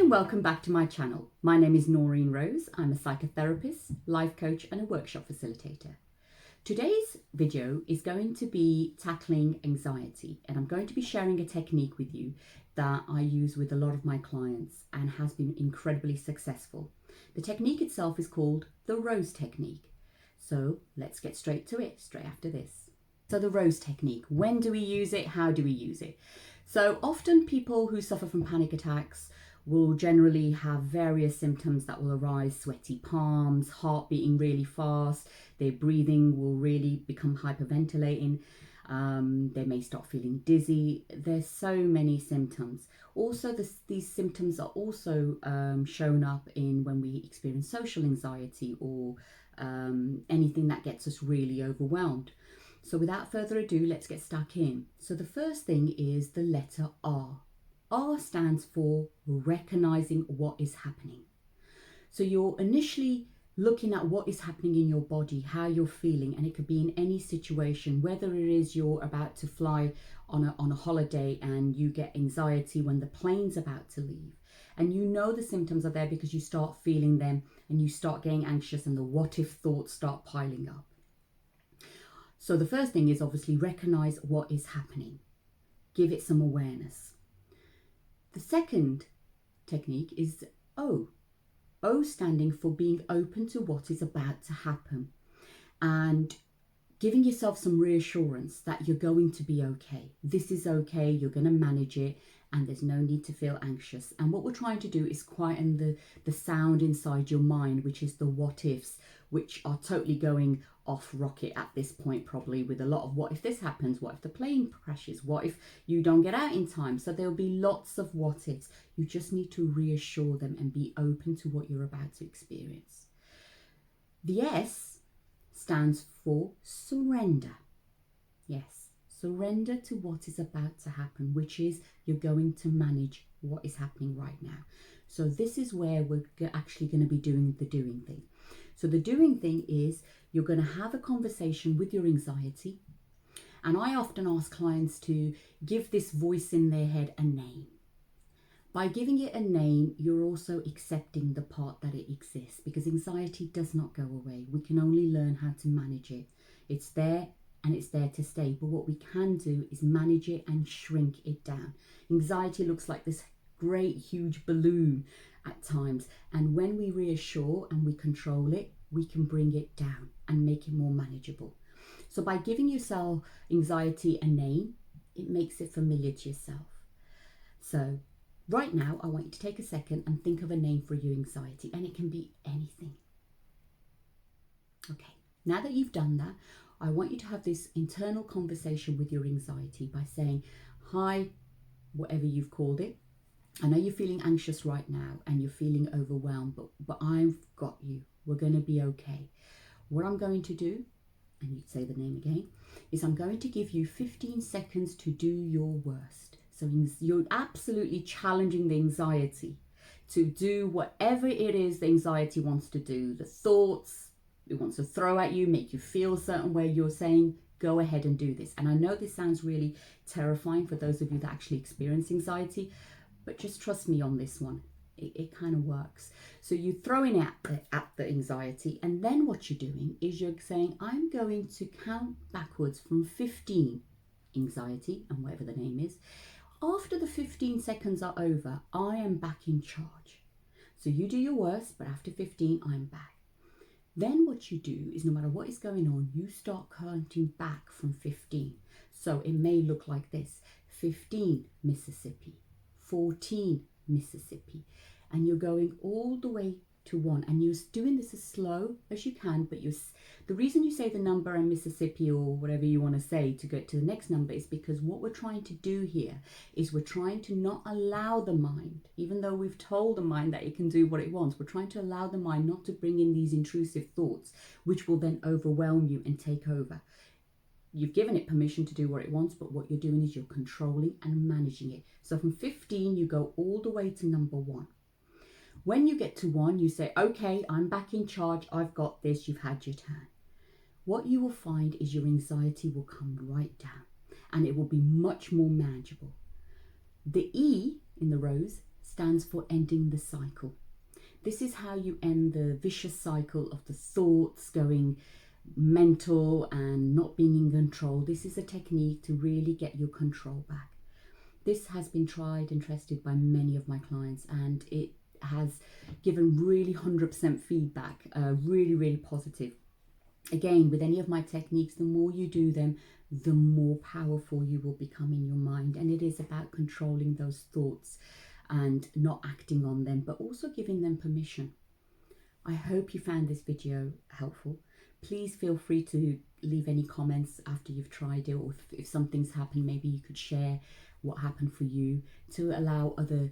and welcome back to my channel. My name is Noreen Rose. I'm a psychotherapist, life coach and a workshop facilitator. Today's video is going to be tackling anxiety, and I'm going to be sharing a technique with you that I use with a lot of my clients and has been incredibly successful. The technique itself is called the Rose Technique. So let's get straight to it, straight after this. So the Rose Technique, when do we use it? How do we use it? So often people who suffer from panic attacks will generally have various symptoms that will arise: sweaty palms, heart beating really fast, their breathing will really become hyperventilating, they may start feeling dizzy. There's so many symptoms. Also, these symptoms are also shown up in when we experience social anxiety or anything that gets us really overwhelmed. So without further ado, let's get stuck in. So the first thing is the letter R. R stands for recognizing what is happening. So you're initially looking at what is happening in your body, how you're feeling, and it could be in any situation, whether it is you're about to fly on a holiday and you get anxiety when the plane's about to leave. And you know the symptoms are there because you start feeling them and you start getting anxious and the what if thoughts start piling up. So the first thing is obviously recognize what is happening. Give it some awareness. The second technique is O. O standing for being open to what is about to happen and giving yourself some reassurance that you're going to be okay. This is okay, you're going to manage it, and there's no need to feel anxious. And what we're trying to do is quieten the sound inside your mind, which is the what ifs, which are totally going off rocket at this point, probably with a lot of what if this happens, what if the plane crashes, what if you don't get out in time. So there'll be lots of what ifs. You just need to reassure them and be open to what you're about to experience. The S stands for surrender. Yes, surrender to what is about to happen, which is you're going to manage what is happening right now. So this is where we're actually going to be doing the doing thing. So the doing thing is you're going to have a conversation with your anxiety. And I often ask clients to give this voice in their head a name. By giving it a name, you're also accepting the part that it exists, because anxiety does not go away. We can only learn how to manage it. It's there and it's there to stay. But what we can do is manage it and shrink it down. Anxiety looks like this great huge balloon at times. And when we reassure and we control it, we can bring it down and make it more manageable. So by giving yourself anxiety a name, it makes it familiar to yourself. So right now, I want you to take a second and think of a name for your anxiety, and it can be anything. Okay, now that you've done that, I want you to have this internal conversation with your anxiety by saying, hi, whatever you've called it. I know you're feeling anxious right now and you're feeling overwhelmed, but I've got you. We're going to be okay. What I'm going to do, and you say the name again, is I'm going to give you 15 seconds to do your worst. So you're absolutely challenging the anxiety to do whatever it is the anxiety wants to do. The thoughts it wants to throw at you, make you feel a certain way. You're saying, go ahead and do this. And I know this sounds really terrifying for those of you that actually experience anxiety, but just trust me on this one. It kind of works. So you're throwing at the anxiety, and then what you're doing is you're saying, I'm going to count backwards from 15, anxiety, and whatever the name is. After the 15 seconds are over, I am back in charge. So you do your worst, but after 15, I'm back. Then what you do is no matter what is going on, you start counting back from 15. So it may look like this: 15, Mississippi, 14, Mississippi, and you're going all the way to 1, and you're doing this as slow as you can, but the reason you say the number and Mississippi or whatever you want to say to get to the next number is because what we're trying to do here is we're trying to not allow the mind, even though we've told the mind that it can do what it wants, we're trying to allow the mind not to bring in these intrusive thoughts which will then overwhelm you and take over. You've given it permission to do what it wants, but what you're doing is you're controlling and managing it. So from 15, you go all the way to number 1. When you get to 1, you say, okay, I'm back in charge. I've got this. You've had your turn. What you will find is your anxiety will come right down and it will be much more manageable. The E in the Rose stands for ending the cycle. This is how you end the vicious cycle of the thoughts going mental and not being in control. This is a technique to really get your control back. This has been tried and tested by many of my clients, and it has given really 100% feedback, really positive. Again, with any of my techniques, the more you do them, the more powerful you will become in your mind. And it is about controlling those thoughts and not acting on them, but also giving them permission. I hope you found this video helpful. Please feel free to leave any comments after you've tried it, or if something's happened, maybe you could share what happened for you, to allow other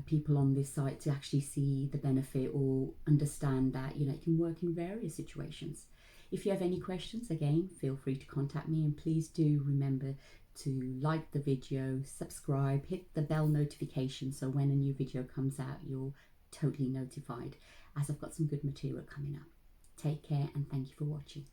people on this site to actually see the benefit or understand that, you know, it can work in various situations. If you have any questions, again, feel free to contact me, and please do remember to like the video, subscribe, hit the bell notification so when a new video comes out, you're totally notified, as I've got some good material coming up. Take care and thank you for watching.